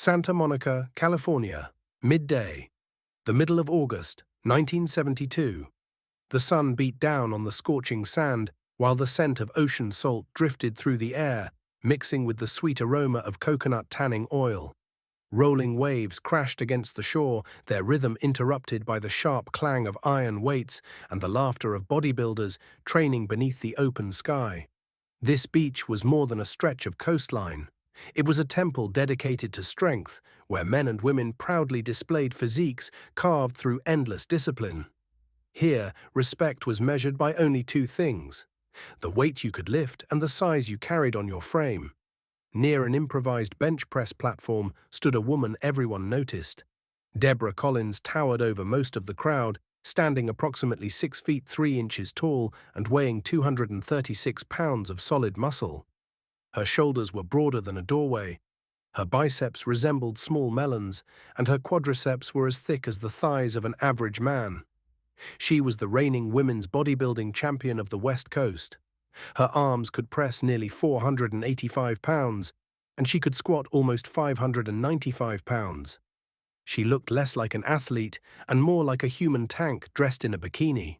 Santa Monica, California, midday, the middle of August, 1972. The sun beat down on the scorching sand while the scent of ocean salt drifted through the air, mixing with the sweet aroma of coconut tanning oil. Rolling waves crashed against the shore, their rhythm interrupted by the sharp clang of iron weights and the laughter of bodybuilders training beneath the open sky. This beach was more than a stretch of coastline. It was a temple dedicated to strength, where men and women proudly displayed physiques carved through endless discipline. Here, respect was measured by only two things: the weight you could lift and the size you carried on your frame. Near an improvised bench press platform stood a woman everyone noticed. Deborah Collins towered over most of the crowd, standing approximately 6 feet 3 inches tall and weighing 236 pounds of solid muscle. Her shoulders were broader than a doorway, her biceps resembled small melons, and her quadriceps were as thick as the thighs of an average man. She was the reigning women's bodybuilding champion of the West Coast. Her arms could press nearly 485 pounds, and she could squat almost 595 pounds. She looked less like an athlete and more like a human tank dressed in a bikini.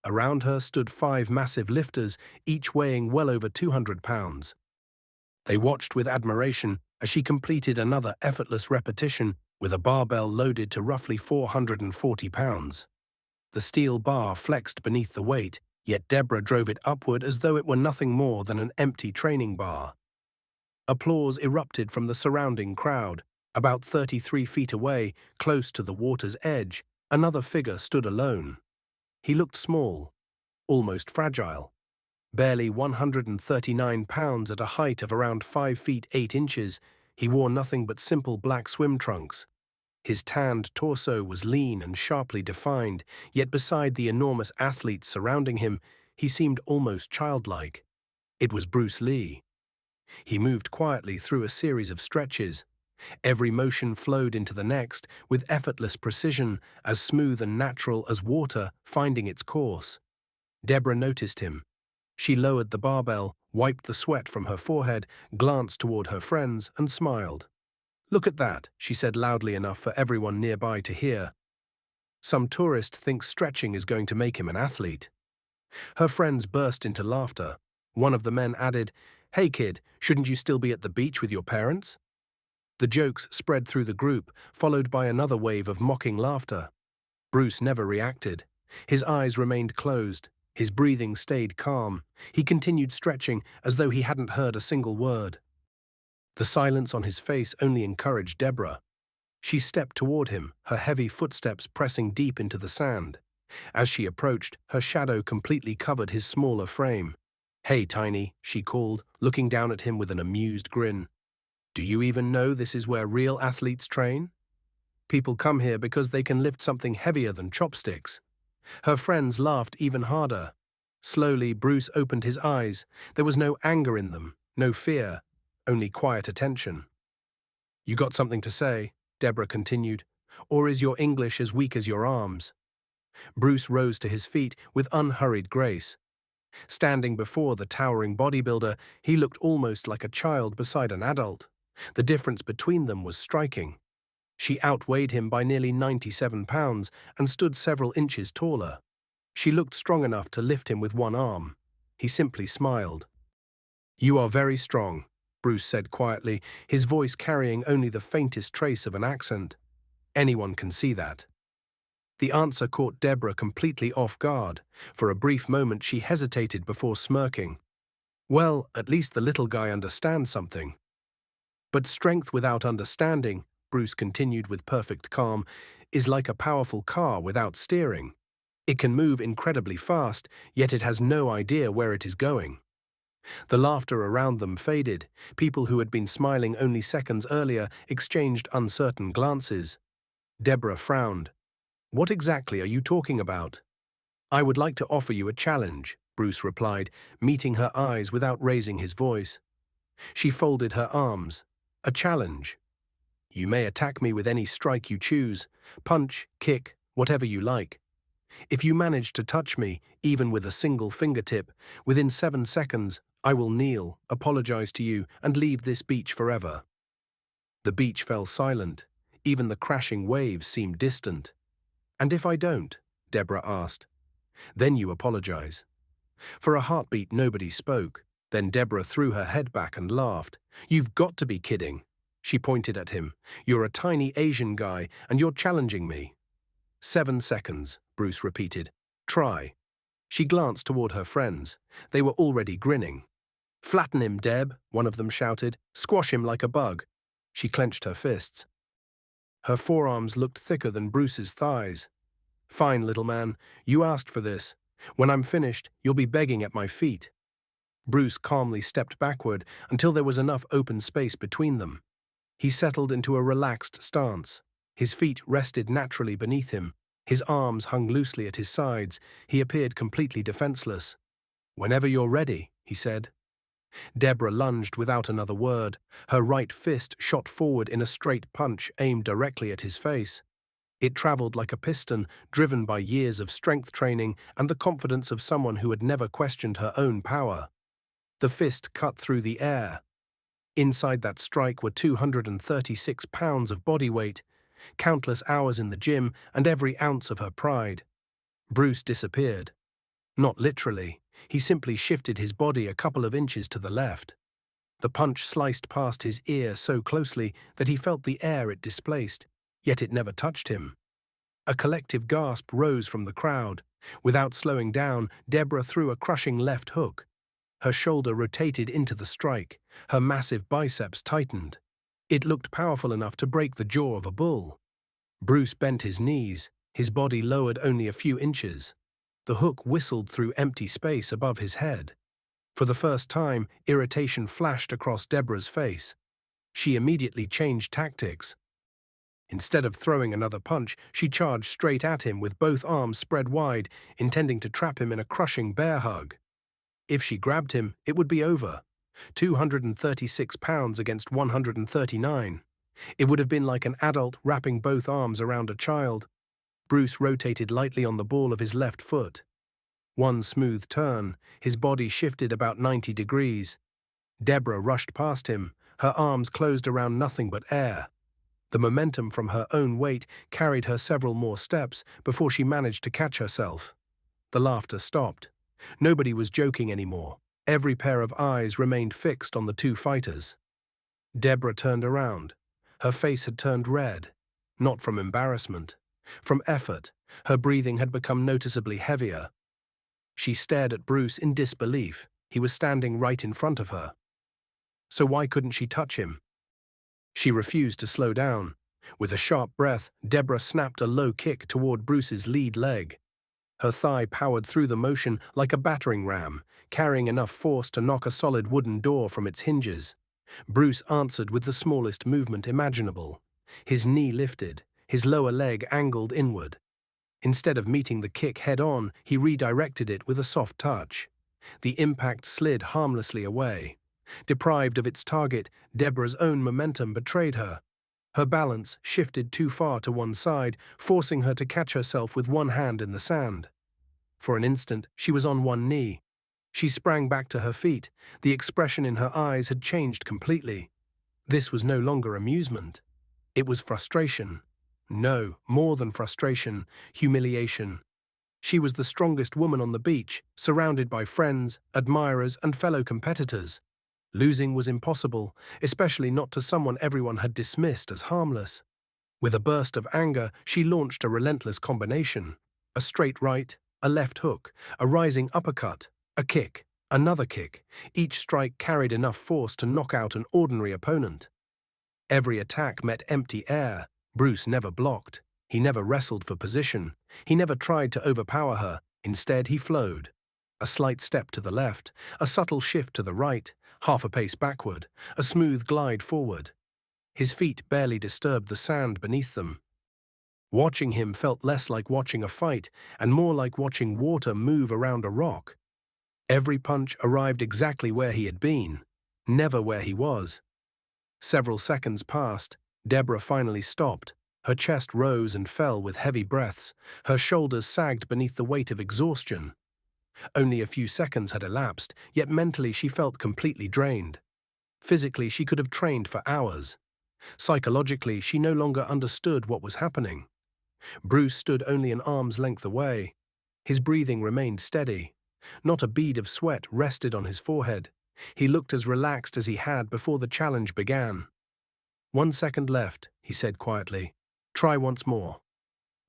Around her stood 5 massive lifters, each weighing well over 200 pounds. They watched with admiration as she completed another effortless repetition with a barbell loaded to roughly 440 pounds. The steel bar flexed beneath the weight, yet Deborah drove it upward as though it were nothing more than an empty training bar. Applause erupted from the surrounding crowd. About 33 feet away, close to the water's edge, another figure stood alone. He looked small, almost fragile. Barely 139 pounds at a height of around 5 feet 8 inches, he wore nothing but simple black swim trunks. His tanned torso was lean and sharply defined, yet beside the enormous athletes surrounding him, he seemed almost childlike. It was Bruce Lee. He moved quietly through a series of stretches. Every motion flowed into the next with effortless precision, as smooth and natural as water finding its course. Deborah noticed him. She lowered the barbell, wiped the sweat from her forehead, glanced toward her friends, and smiled. "Look at that," she said loudly enough for everyone nearby to hear. "Some tourist thinks stretching is going to make him an athlete." Her friends burst into laughter. One of the men added, "Hey kid, shouldn't you still be at the beach with your parents?" The jokes spread through the group, followed by another wave of mocking laughter. Bruce never reacted. His eyes remained closed. His breathing stayed calm. He continued stretching as though he hadn't heard a single word. The silence on his face only encouraged Deborah. She stepped toward him, her heavy footsteps pressing deep into the sand. As she approached, her shadow completely covered his smaller frame. "Hey, Tiny," she called, looking down at him with an amused grin. "Do you even know this is where real athletes train? People come here because they can lift something heavier than chopsticks." Her friends laughed even harder. Slowly, Bruce opened his eyes. There was no anger in them, no fear, only quiet attention. "You got something to say?" Deborah continued. "Or is your English as weak as your arms?" Bruce rose to his feet with unhurried grace. Standing before the towering bodybuilder, he looked almost like a child beside an adult. The difference between them was striking. She outweighed him by nearly 97 pounds and stood several inches taller. She looked strong enough to lift him with one arm. He simply smiled. "You are very strong," Bruce said quietly, his voice carrying only the faintest trace of an accent. "Anyone can see that." The answer caught Deborah completely off guard. For a brief moment she hesitated before smirking. Well, at least the little guy understands something. "But strength without understanding," Bruce continued with perfect calm, "is like a powerful car without steering. It can move incredibly fast, yet it has no idea where it is going." The laughter around them faded. People who had been smiling only seconds earlier exchanged uncertain glances. Deborah frowned. "What exactly are you talking about?" "I would like to offer you a challenge," Bruce replied, meeting her eyes without raising his voice. She folded her arms. "A challenge. You may attack me with any strike you choose, punch, kick, whatever you like. If you manage to touch me, even with a single fingertip, within 7 seconds, I will kneel, apologize to you, and leave this beach forever." The beach fell silent. Even the crashing waves seemed distant. "And if I don't?" Deborah asked. "Then you apologize." For a heartbeat, nobody spoke. Then Deborah threw her head back and laughed. "You've got to be kidding." She pointed at him. "You're a tiny Asian guy, and you're challenging me." 7 seconds, Bruce repeated. "Try." She glanced toward her friends. They were already grinning. "Flatten him, Deb," one of them shouted. "Squash him like a bug." She clenched her fists. Her forearms looked thicker than Bruce's thighs. "Fine, little man. You asked for this. When I'm finished, you'll be begging at my feet." Bruce calmly stepped backward until there was enough open space between them. He settled into a relaxed stance. His feet rested naturally beneath him. His arms hung loosely at his sides. He appeared completely defenseless. "Whenever you're ready," he said. Deborah lunged without another word. Her right fist shot forward in a straight punch aimed directly at his face. It traveled like a piston, driven by years of strength training and the confidence of someone who had never questioned her own power. The fist cut through the air. Inside that strike were 236 pounds of body weight, countless hours in the gym, and every ounce of her pride. Bruce disappeared. Not literally. He simply shifted his body a couple of inches to the left. The punch sliced past his ear so closely that he felt the air it displaced, yet it never touched him. A collective gasp rose from the crowd. Without slowing down, Deborah threw a crushing left hook. Her shoulder rotated into the strike. Her massive biceps tightened. It looked powerful enough to break the jaw of a bull. Bruce bent his knees. His body lowered only a few inches. The hook whistled through empty space above his head. For the first time, irritation flashed across Deborah's face. She immediately changed tactics. Instead of throwing another punch, she charged straight at him with both arms spread wide, intending to trap him in a crushing bear hug. If she grabbed him, it would be over. 236 pounds against 139. It would have been like an adult wrapping both arms around a child. Bruce rotated lightly on the ball of his left foot. One smooth turn, his body shifted about 90 degrees. Deborah rushed past him, her arms closed around nothing but air. The momentum from her own weight carried her several more steps before she managed to catch herself. The laughter stopped. Nobody was joking anymore. Every pair of eyes remained fixed on the two fighters. Deborah turned around. Her face had turned red, not from embarrassment. From effort, her breathing had become noticeably heavier. She stared at Bruce in disbelief. He was standing right in front of her. So why couldn't she touch him? She refused to slow down. With a sharp breath, Deborah snapped a low kick toward Bruce's lead leg. Her thigh powered through the motion like a battering ram, carrying enough force to knock a solid wooden door from its hinges. Bruce answered with the smallest movement imaginable. His knee lifted, his lower leg angled inward. Instead of meeting the kick head-on, he redirected it with a soft touch. The impact slid harmlessly away. Deprived of its target, Deborah's own momentum betrayed her. Her balance shifted too far to one side, forcing her to catch herself with one hand in the sand. For an instant, she was on one knee. She sprang back to her feet. The expression in her eyes had changed completely. This was no longer amusement. It was frustration. No, more than frustration, humiliation. She was the strongest woman on the beach, surrounded by friends, admirers, and fellow competitors. Losing was impossible, especially not to someone everyone had dismissed as harmless. With a burst of anger, she launched a relentless combination. A straight right, a left hook, a rising uppercut, a kick, another kick. Each strike carried enough force to knock out an ordinary opponent. Every attack met empty air. Bruce never blocked. He never wrestled for position. He never tried to overpower her. Instead, he flowed. A slight step to the left, a subtle shift to the right, half a pace backward, a smooth glide forward. His feet barely disturbed the sand beneath them. Watching him felt less like watching a fight and more like watching water move around a rock. Every punch arrived exactly where he had been, never where he was. Several seconds passed. Deborah finally stopped. Her chest rose and fell with heavy breaths. Her shoulders sagged beneath the weight of exhaustion. Only a few seconds had elapsed, yet mentally she felt completely drained. Physically, she could have trained for hours. Psychologically, she no longer understood what was happening. Bruce stood only an arm's length away. His breathing remained steady. Not a bead of sweat rested on his forehead. He looked as relaxed as he had before the challenge began. 1 second left, he said quietly. Try once more.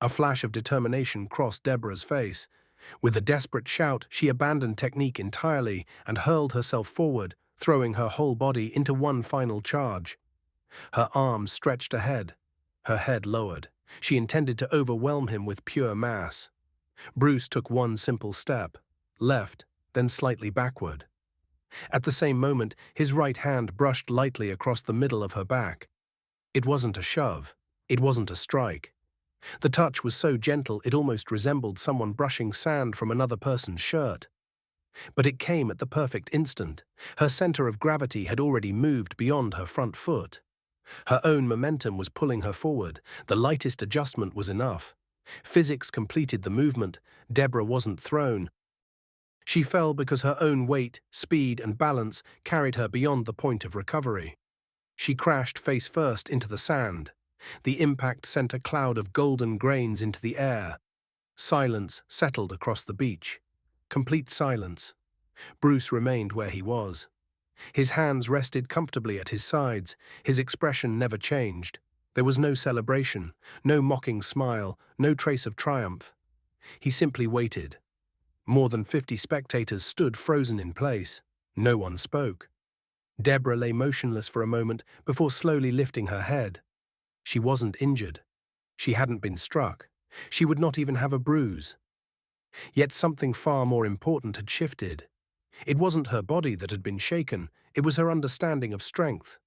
A flash of determination crossed Deborah's face. With a desperate shout, she abandoned technique entirely and hurled herself forward, throwing her whole body into one final charge. Her arms stretched ahead, her head lowered. She intended to overwhelm him with pure mass. Bruce took one simple step, left, then slightly backward. At the same moment, his right hand brushed lightly across the middle of her back. It wasn't a shove. It wasn't a strike. The touch was so gentle it almost resembled someone brushing sand from another person's shirt. But it came at the perfect instant. Her center of gravity had already moved beyond her front foot. Her own momentum was pulling her forward. The lightest adjustment was enough. Physics completed the movement. Deborah wasn't thrown. She fell because her own weight, speed, and balance carried her beyond the point of recovery. She crashed face first into the sand. The impact sent a cloud of golden grains into the air. Silence settled across the beach. Complete silence. Bruce remained where he was. His hands rested comfortably at his sides. His expression never changed. There was no celebration, no mocking smile, no trace of triumph. He simply waited. More than 50 spectators stood frozen in place. No one spoke. Deborah lay motionless for a moment before slowly lifting her head. She wasn't injured. She hadn't been struck. She would not even have a bruise. Yet something far more important had shifted. It wasn't her body that had been shaken, it was her understanding of strength.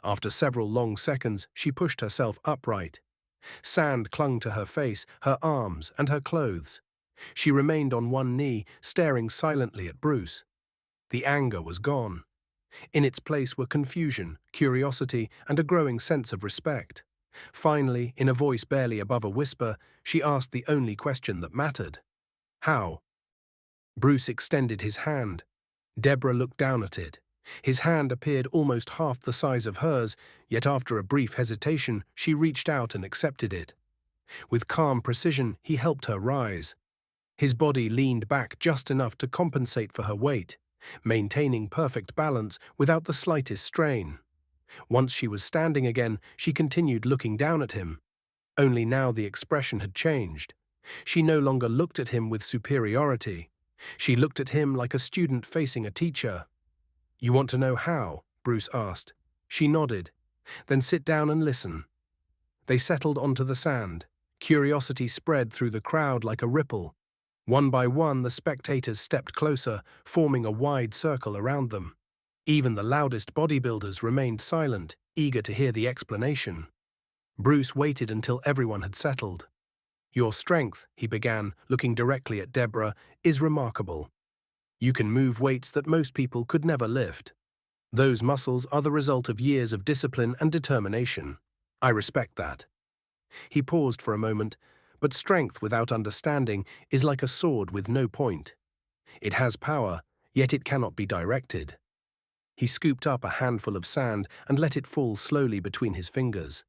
After several long seconds, she pushed herself upright. Sand clung to her face, her arms, and her clothes. She remained on one knee, staring silently at Bruce. The anger was gone. In its place were confusion, curiosity, and a growing sense of respect. Finally, in a voice barely above a whisper, she asked the only question that mattered. How? Bruce extended his hand. Deborah looked down at it. His hand appeared almost half the size of hers, yet after a brief hesitation, she reached out and accepted it. With calm precision, he helped her rise. His body leaned back just enough to compensate for her weight, maintaining perfect balance without the slightest strain. Once she was standing again, she continued looking down at him. Only now the expression had changed. She no longer looked at him with superiority. She looked at him like a student facing a teacher. "You want to know how?" Bruce asked. She nodded. "Then sit down and listen." They settled onto the sand. Curiosity spread through the crowd like a ripple. One by one, the spectators stepped closer, forming a wide circle around them. Even the loudest bodybuilders remained silent, eager to hear the explanation. Bruce waited until everyone had settled. "Your strength," he began, looking directly at Deborah, "is remarkable. You can move weights that most people could never lift. Those muscles are the result of years of discipline and determination. I respect that." He paused for a moment, but strength without understanding is like a sword with no point. It has power, yet it cannot be directed. He scooped up a handful of sand and let it fall slowly between his fingers.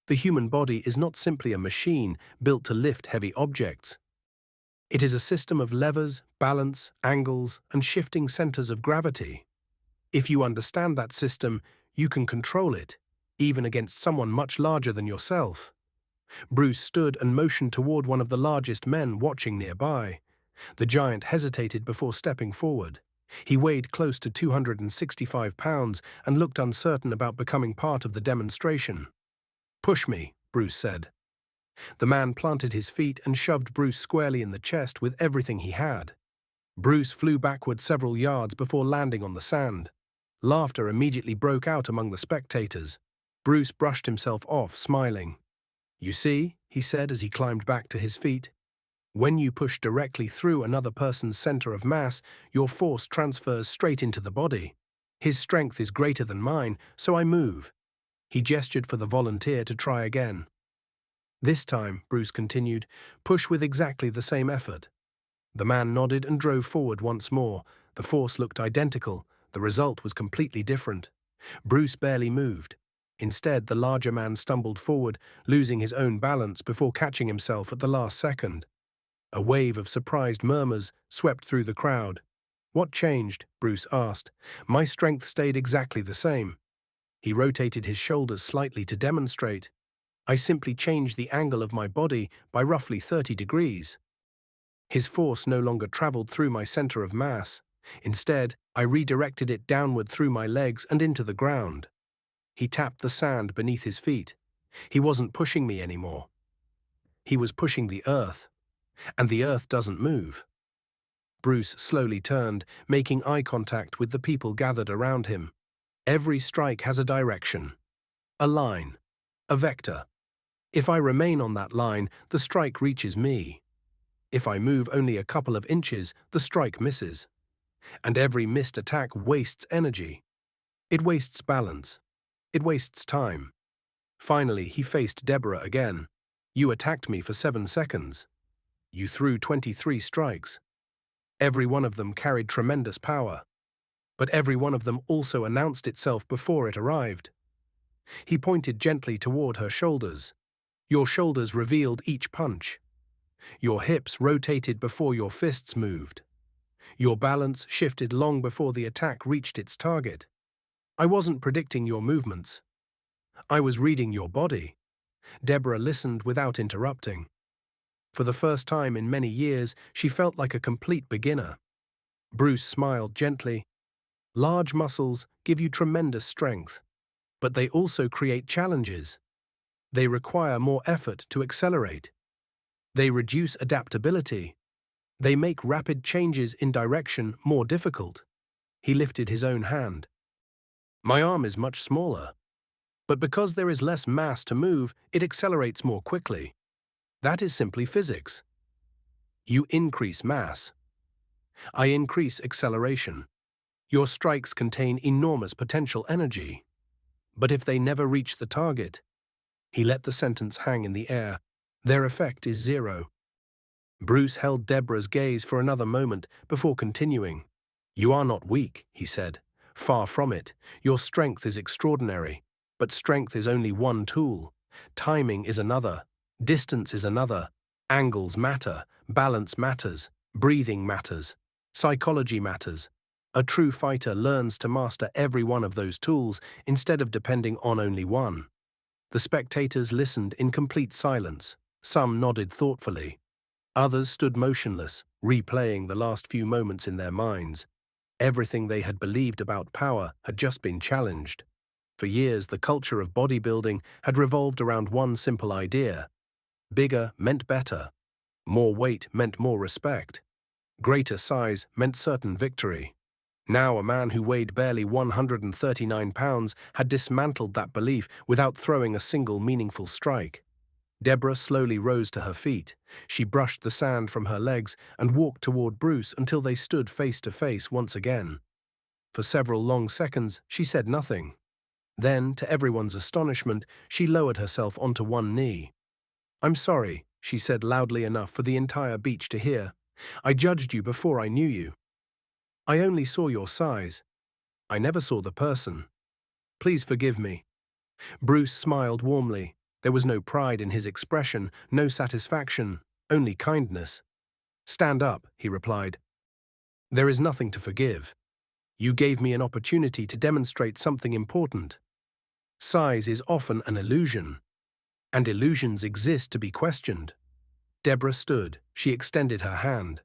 The human body is not simply a machine built to lift heavy objects. It is a system of levers, balance, angles, and shifting centers of gravity. If you understand that system, you can control it, even against someone much larger than yourself. Bruce stood and motioned toward one of the largest men watching nearby. The giant hesitated before stepping forward. He weighed close to 265 pounds and looked uncertain about becoming part of the demonstration. "Push me," Bruce said. The man planted his feet and shoved Bruce squarely in the chest with everything he had. Bruce flew backward several yards before landing on the sand. Laughter immediately broke out among the spectators. Bruce brushed himself off, smiling. "You see," he said as he climbed back to his feet, "when you push directly through another person's center of mass, your force transfers straight into the body. His strength is greater than mine, so I move." He gestured for the volunteer to try again. "This time," Bruce continued, "push with exactly the same effort." The man nodded and drove forward once more. The force looked identical. The result was completely different. Bruce barely moved. Instead, the larger man stumbled forward, losing his own balance before catching himself at the last second. A wave of surprised murmurs swept through the crowd. "What changed?" Bruce asked. "My strength stayed exactly the same." He rotated his shoulders slightly to demonstrate. "I simply changed the angle of my body by roughly 30 degrees. His force no longer traveled through my center of mass. Instead, I redirected it downward through my legs and into the ground." He tapped the sand beneath his feet. "He wasn't pushing me anymore. He was pushing the earth. And the earth doesn't move." Bruce slowly turned, making eye contact with the people gathered around him. "Every strike has a direction, a line, a vector. If I remain on that line, the strike reaches me. If I move only a couple of inches, the strike misses. And every missed attack wastes energy. It wastes balance. It wastes time." Finally, he faced Deborah again. "You attacked me for 7 seconds. You threw 23 strikes. Every one of them carried tremendous power. But every one of them also announced itself before it arrived." He pointed gently toward her shoulders. "Your shoulders revealed each punch. Your hips rotated before your fists moved. Your balance shifted long before the attack reached its target. I wasn't predicting your movements. I was reading your body." Deborah listened without interrupting. For the first time in many years, she felt like a complete beginner. Bruce smiled gently. "Large muscles give you tremendous strength, but they also create challenges. They require more effort to accelerate. They reduce adaptability. They make rapid changes in direction more difficult." He lifted his own hand. "My arm is much smaller, but because there is less mass to move, it accelerates more quickly. That is simply physics. You increase mass. I increase acceleration. Your strikes contain enormous potential energy. But if they never reach the target," he let the sentence hang in the air, "their effect is zero." Bruce held Deborah's gaze for another moment before continuing. "You are not weak," he said. "Far from it. Your strength is extraordinary. But strength is only one tool. Timing is another. Distance is another. Angles matter. Balance matters. Breathing matters. Psychology matters. A true fighter learns to master every one of those tools instead of depending on only one." The spectators listened in complete silence. Some nodded thoughtfully. Others stood motionless, replaying the last few moments in their minds. Everything they had believed about power had just been challenged. For years, the culture of bodybuilding had revolved around one simple idea. Bigger meant better. More weight meant more respect. Greater size meant certain victory. Now a man who weighed barely 139 pounds had dismantled that belief without throwing a single meaningful strike. Deborah slowly rose to her feet. She brushed the sand from her legs and walked toward Bruce until they stood face to face once again. For several long seconds, she said nothing. Then, to everyone's astonishment, she lowered herself onto one knee. "I'm sorry," she said loudly enough for the entire beach to hear. "I judged you before I knew you. I only saw your size. I never saw the person. Please forgive me." Bruce smiled warmly. There was no pride in his expression, no satisfaction, only kindness. "Stand up," he replied. "There is nothing to forgive. You gave me an opportunity to demonstrate something important. Size is often an illusion, and illusions exist to be questioned." Deborah stood. She extended her hand.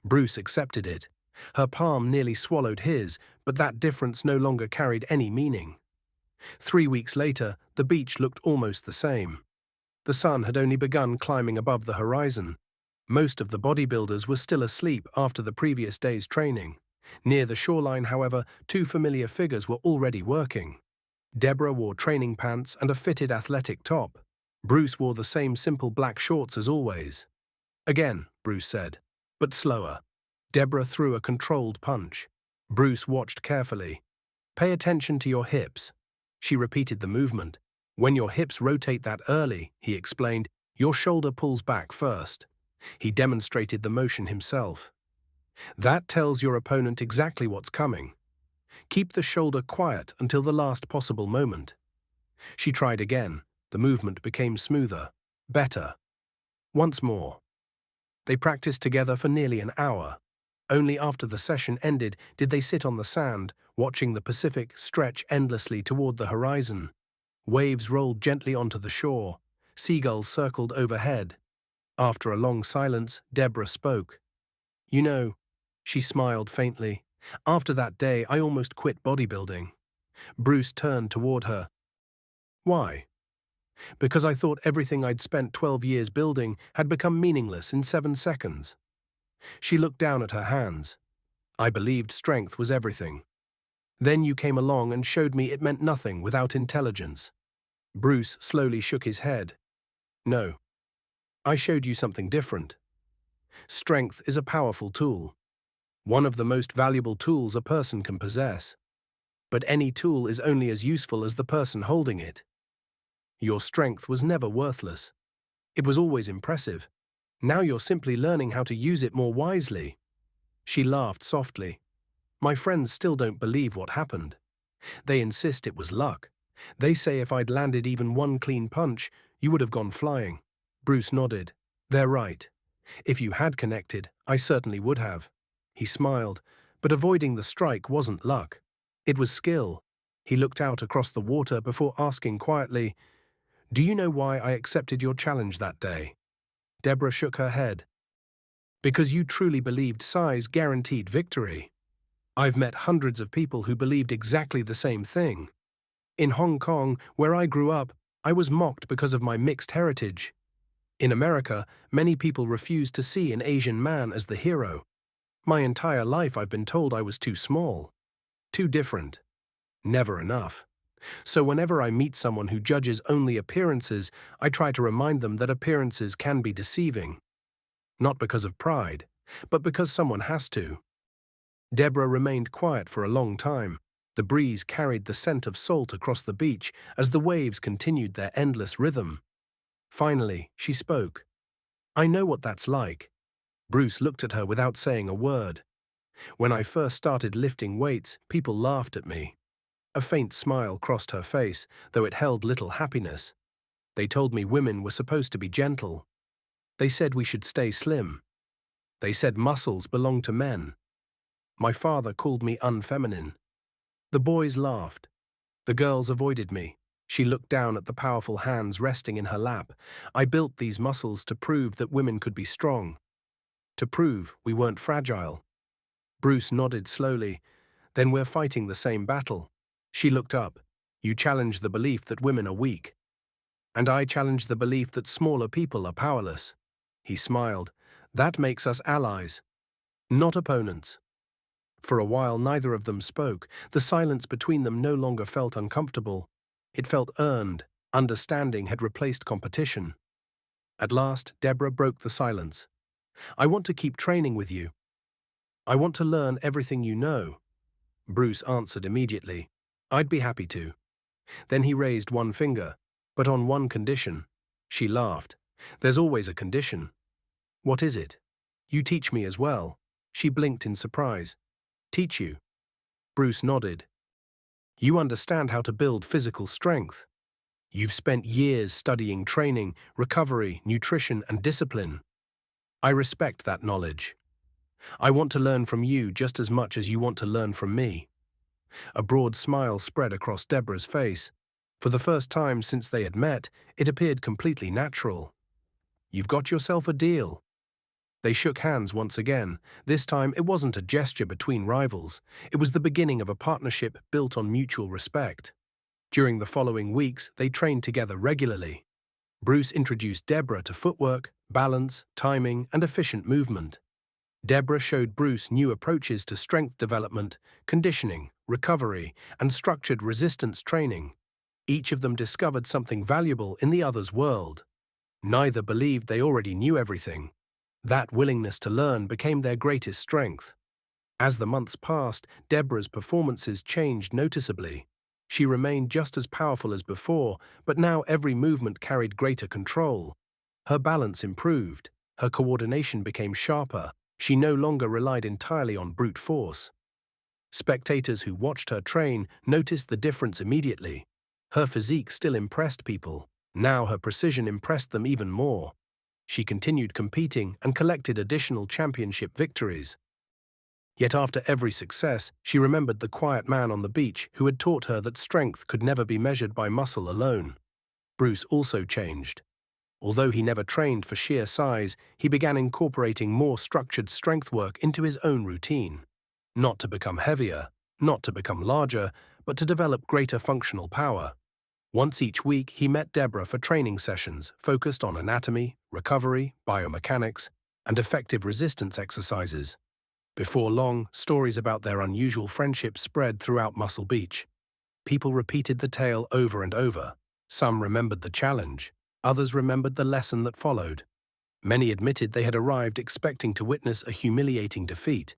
Bruce accepted it. Her palm nearly swallowed his, but that difference no longer carried any meaning. 3 weeks later, the beach looked almost the same. The sun had only begun climbing above the horizon. Most of the bodybuilders were still asleep after the previous day's training. Near the shoreline, however, 2 familiar figures were already working. Deborah wore training pants and a fitted athletic top. Bruce wore the same simple black shorts as always. "Again," Bruce said, "but slower." Deborah threw a controlled punch. Bruce watched carefully. "Pay attention to your hips." She repeated the movement. "When your hips rotate that early," he explained, "your shoulder pulls back first." He demonstrated the motion himself. "That tells your opponent exactly what's coming. Keep the shoulder quiet until the last possible moment." She tried again. The movement became smoother, better. Once more. They practiced together for nearly an hour. Only after the session ended did they sit on the sand, watching the Pacific stretch endlessly toward the horizon. Waves rolled gently onto the shore. Seagulls circled overhead. After a long silence, Deborah spoke. "You know," she smiled faintly, "after that day I almost quit bodybuilding." Bruce turned toward her. "Why?" "Because I thought everything I'd spent 12 years building had become meaningless in 7 seconds." She looked down at her hands. "I believed strength was everything. Then you came along and showed me it meant nothing without intelligence." Bruce slowly shook his head. "No, I showed you something different. Strength is a powerful tool. One of the most valuable tools a person can possess. But any tool is only as useful as the person holding it. Your strength was never worthless. It was always impressive. Now you're simply learning how to use it more wisely." She laughed softly. "My friends still don't believe what happened. They insist it was luck. They say if I'd landed even one clean punch, you would have gone flying." Bruce nodded. "They're right. If you had connected, I certainly would have." He smiled, but avoiding the strike wasn't luck. It was skill. He looked out across the water before asking quietly, "Do you know why I accepted your challenge that day?" Deborah shook her head. "Because you truly believed size guaranteed victory. I've met hundreds of people who believed exactly the same thing. In Hong Kong, where I grew up, I was mocked because of my mixed heritage. In America, many people refused to see an Asian man as the hero. My entire life I've been told I was too small, too different, never enough. So whenever I meet someone who judges only appearances, I try to remind them that appearances can be deceiving. Not because of pride, but because someone has to." Deborah remained quiet for a long time. The breeze carried the scent of salt across the beach as the waves continued their endless rhythm. Finally, she spoke. "I know what that's like." Bruce looked at her without saying a word. "When I first started lifting weights, people laughed at me." A faint smile crossed her face, though it held little happiness. "They told me women were supposed to be gentle. They said we should stay slim. They said muscles belong to men. My father called me unfeminine." The boys laughed. The girls avoided me. She looked down at the powerful hands resting in her lap. "I built these muscles to prove that women could be strong. To prove we weren't fragile." Bruce nodded slowly. "Then we're fighting the same battle." She looked up. "You challenge the belief that women are weak. And I challenge the belief that smaller people are powerless." He smiled. "That makes us allies, not opponents." For a while neither of them spoke. The silence between them no longer felt uncomfortable. It felt earned. Understanding had replaced competition. At last, Deborah broke the silence. "I want to keep training with you. I want to learn everything you know." Bruce answered immediately. "I'd be happy to." Then he raised one finger. "But on one condition." She laughed. "There's always a condition." "What is it?" "You teach me as well." She blinked in surprise. "Teach you?" Bruce nodded. "You understand how to build physical strength. You've spent years studying training, recovery, nutrition, and discipline. I respect that knowledge. I want to learn from you just as much as you want to learn from me." A broad smile spread across Deborah's face. For the first time since they had met, it appeared completely natural. "You've got yourself a deal." They shook hands once again. This time it wasn't a gesture between rivals. It was the beginning of a partnership built on mutual respect. During the following weeks, they trained together regularly. Bruce introduced Deborah to footwork, balance, timing, and efficient movement. Deborah showed Bruce new approaches to strength development, conditioning, recovery, and structured resistance training. Each of them discovered something valuable in the other's world. Neither believed they already knew everything. That willingness to learn became their greatest strength. As the months passed, Deborah's performances changed noticeably. She remained just as powerful as before, but now every movement carried greater control. Her balance improved. Her coordination became sharper. She no longer relied entirely on brute force. Spectators who watched her train noticed the difference immediately. Her physique still impressed people. Now her precision impressed them even more. She continued competing and collected additional championship victories. Yet after every success, she remembered the quiet man on the beach who had taught her that strength could never be measured by muscle alone. Bruce also changed. Although he never trained for sheer size, he began incorporating more structured strength work into his own routine. Not to become heavier, not to become larger, but to develop greater functional power. Once each week, he met Deborah for training sessions focused on anatomy, recovery, biomechanics, and effective resistance exercises. Before long, stories about their unusual friendship spread throughout Muscle Beach. People repeated the tale over and over. Some remembered the challenge. Others remembered the lesson that followed. Many admitted they had arrived expecting to witness a humiliating defeat.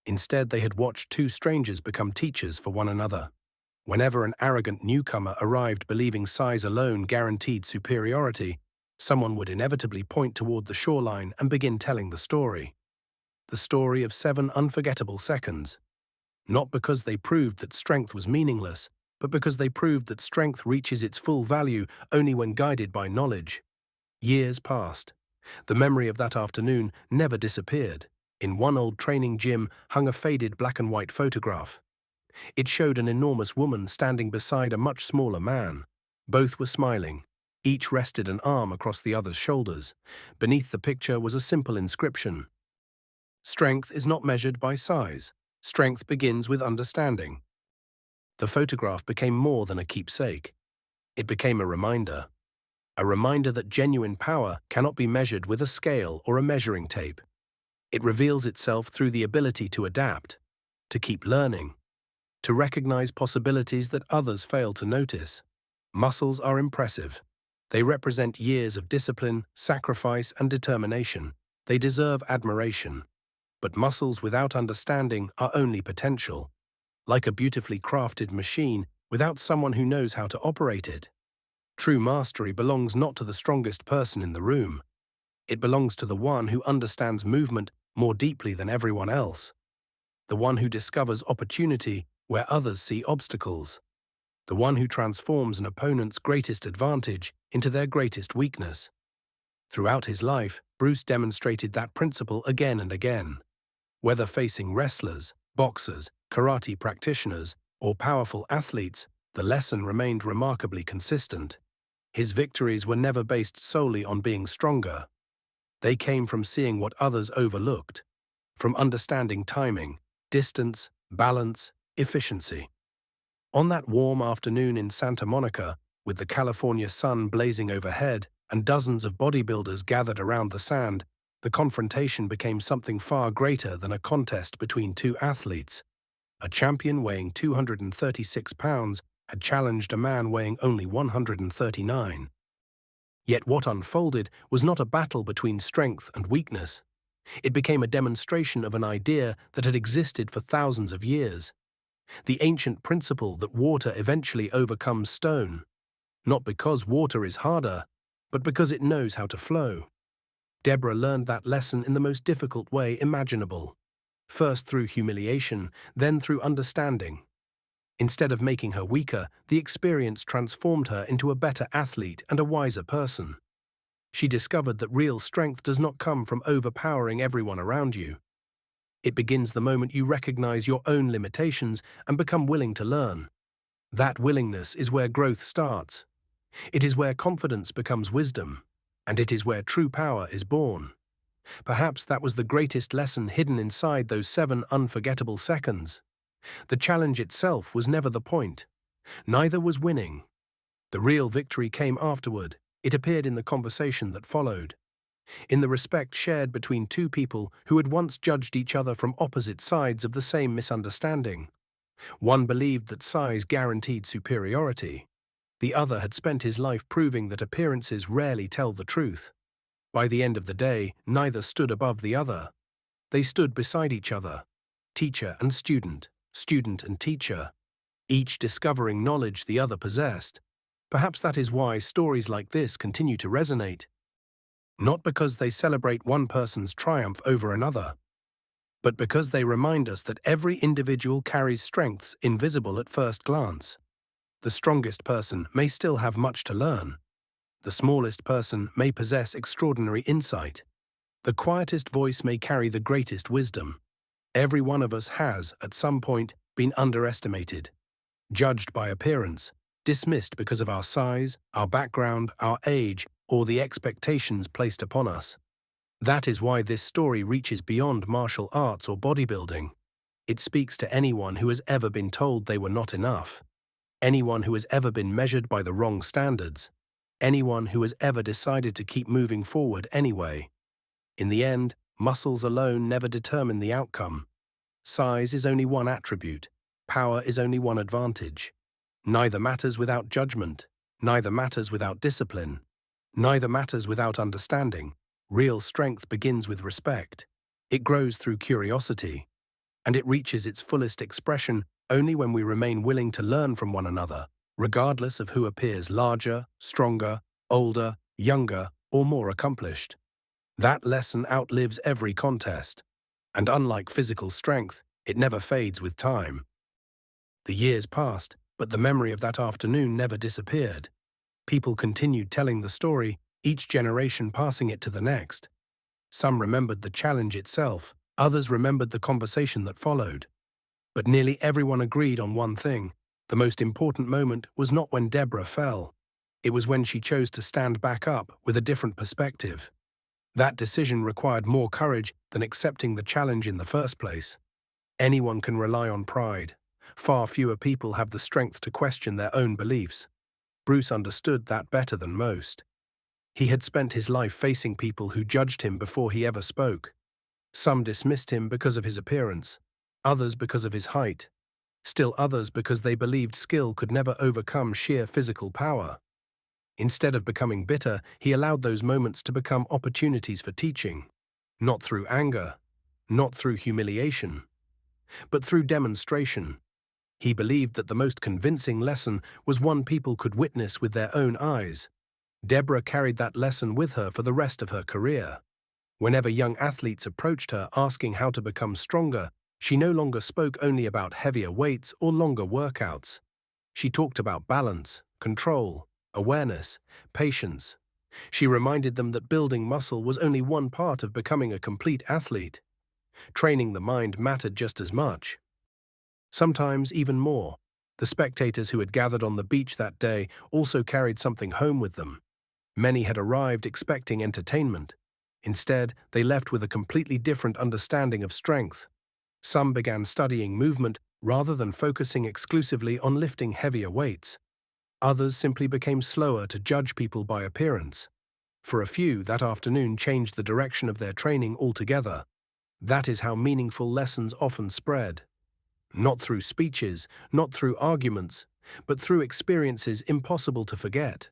Instead, they had watched two strangers become teachers for one another. Whenever an arrogant newcomer arrived believing size alone guaranteed superiority, someone would inevitably point toward the shoreline and begin telling the story. The story of 7 unforgettable seconds. Not because they proved that strength was meaningless, but because they proved that strength reaches its full value only when guided by knowledge. Years passed. The memory of that afternoon never disappeared. In one old training gym hung a faded black and white photograph. It showed an enormous woman standing beside a much smaller man. Both were smiling. Each rested an arm across the other's shoulders. Beneath the picture was a simple inscription. Strength is not measured by size. Strength begins with understanding. The photograph became more than a keepsake. It became a reminder that genuine power cannot be measured with a scale or a measuring tape. It reveals itself through the ability to adapt, to keep learning, to recognize possibilities that others fail to notice. Muscles are impressive. They represent years of discipline, sacrifice, and determination. They deserve admiration. But muscles without understanding are only potential, like a beautifully crafted machine without someone who knows how to operate it. True mastery belongs not to the strongest person in the room. It belongs to the one who understands movement more deeply than everyone else. The one who discovers opportunity where others see obstacles. The one who transforms an opponent's greatest advantage into their greatest weakness. Throughout his life, Bruce demonstrated that principle again and again. Whether facing wrestlers, boxers, karate practitioners, or powerful athletes, the lesson remained remarkably consistent. His victories were never based solely on being stronger. They came from seeing what others overlooked, from understanding timing, distance, balance, efficiency. On that warm afternoon in Santa Monica, with the California sun blazing overhead and dozens of bodybuilders gathered around the sand, the confrontation became something far greater than a contest between two athletes. A champion weighing 236 pounds had challenged a man weighing only 139. Yet what unfolded was not a battle between strength and weakness. It became a demonstration of an idea that had existed for thousands of years. The ancient principle that water eventually overcomes stone, not because water is harder, but because it knows how to flow. Deborah learned that lesson in the most difficult way imaginable. First through humiliation, then through understanding. Instead of making her weaker, the experience transformed her into a better athlete and a wiser person. She discovered that real strength does not come from overpowering everyone around you. It begins the moment you recognize your own limitations and become willing to learn. That willingness is where growth starts. It is where confidence becomes wisdom, and it is where true power is born. Perhaps that was the greatest lesson hidden inside those 7 unforgettable seconds. The challenge itself was never the point. Neither was winning. The real victory came afterward. It appeared in the conversation that followed. In the respect shared between two people who had once judged each other from opposite sides of the same misunderstanding. One believed that size guaranteed superiority. The other had spent his life proving that appearances rarely tell the truth. By the end of the day, neither stood above the other. They stood beside each other, teacher and student and teacher, each discovering knowledge the other possessed. Perhaps that is why stories like this continue to resonate. Not because they celebrate one person's triumph over another, but because they remind us that every individual carries strengths invisible at first glance. The strongest person may still have much to learn. The smallest person may possess extraordinary insight. The quietest voice may carry the greatest wisdom. Every one of us has, at some point, been underestimated, judged by appearance, dismissed because of our size, our background, our age, or the expectations placed upon us. That is why this story reaches beyond martial arts or bodybuilding. It speaks to anyone who has ever been told they were not enough, anyone who has ever been measured by the wrong standards, anyone who has ever decided to keep moving forward anyway. In the end, muscles alone never determine the outcome. Size is only one attribute. Power is only one advantage. Neither matters without judgment. Neither matters without discipline. Neither matters without understanding. Real strength begins with respect. It grows through curiosity. And it reaches its fullest expression only when we remain willing to learn from one another, regardless of who appears larger, stronger, older, younger, or more accomplished. That lesson outlives every contest. And unlike physical strength, it never fades with time. The years passed, but the memory of that afternoon never disappeared. People continued telling the story, each generation passing it to the next. Some remembered the challenge itself, others remembered the conversation that followed. But nearly everyone agreed on one thing. The most important moment was not when Deborah fell. It was when she chose to stand back up with a different perspective. That decision required more courage than accepting the challenge in the first place. Anyone can rely on pride. Far fewer people have the strength to question their own beliefs. Bruce understood that better than most. He had spent his life facing people who judged him before he ever spoke. Some dismissed him because of his appearance, others because of his height, still others because they believed skill could never overcome sheer physical power. Instead of becoming bitter, he allowed those moments to become opportunities for teaching, not through anger, not through humiliation, but through demonstration. He believed that the most convincing lesson was one people could witness with their own eyes. Deborah carried that lesson with her for the rest of her career. Whenever young athletes approached her asking how to become stronger, she no longer spoke only about heavier weights or longer workouts. She talked about balance, control, awareness, patience. She reminded them that building muscle was only one part of becoming a complete athlete. Training the mind mattered just as much. Sometimes even more. The spectators who had gathered on the beach that day also carried something home with them. Many had arrived expecting entertainment. Instead, they left with a completely different understanding of strength. Some began studying movement rather than focusing exclusively on lifting heavier weights. Others simply became slower to judge people by appearance. For a few, that afternoon changed the direction of their training altogether. That is how meaningful lessons often spread. Not through speeches, not through arguments, but through experiences impossible to forget.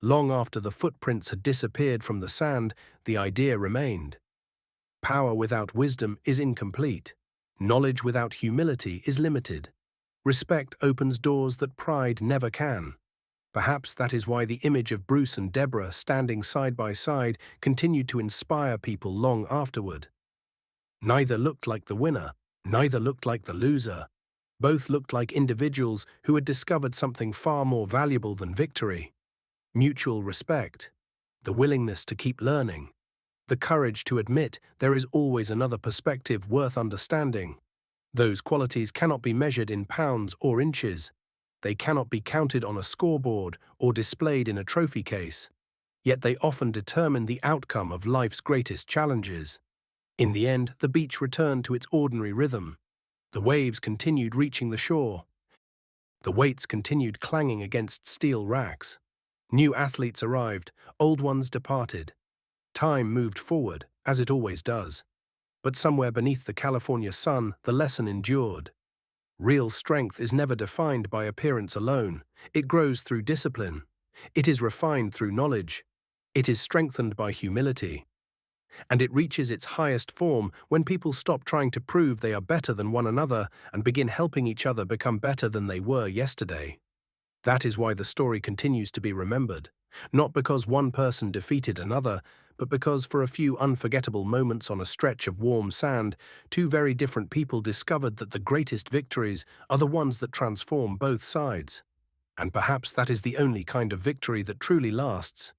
Long after the footprints had disappeared from the sand, the idea remained. Power without wisdom is incomplete. Knowledge without humility is limited. Respect opens doors that pride never can. Perhaps that is why the image of Bruce and Deborah standing side by side continued to inspire people long afterward. Neither looked like the winner, neither looked like the loser. Both looked like individuals who had discovered something far more valuable than victory. Mutual respect, the willingness to keep learning, the courage to admit there is always another perspective worth understanding. Those qualities cannot be measured in pounds or inches. They cannot be counted on a scoreboard or displayed in a trophy case. Yet they often determine the outcome of life's greatest challenges. In the end, the beach returned to its ordinary rhythm. The waves continued reaching the shore. The weights continued clanging against steel racks. New athletes arrived, old ones departed. Time moved forward, as it always does. But somewhere beneath the California sun, the lesson endured. Real strength is never defined by appearance alone. It grows through discipline. It is refined through knowledge. It is strengthened by humility. And it reaches its highest form when people stop trying to prove they are better than one another and begin helping each other become better than they were yesterday. That is why the story continues to be remembered, not because one person defeated another, but because for a few unforgettable moments on a stretch of warm sand, two very different people discovered that the greatest victories are the ones that transform both sides. And perhaps that is the only kind of victory that truly lasts.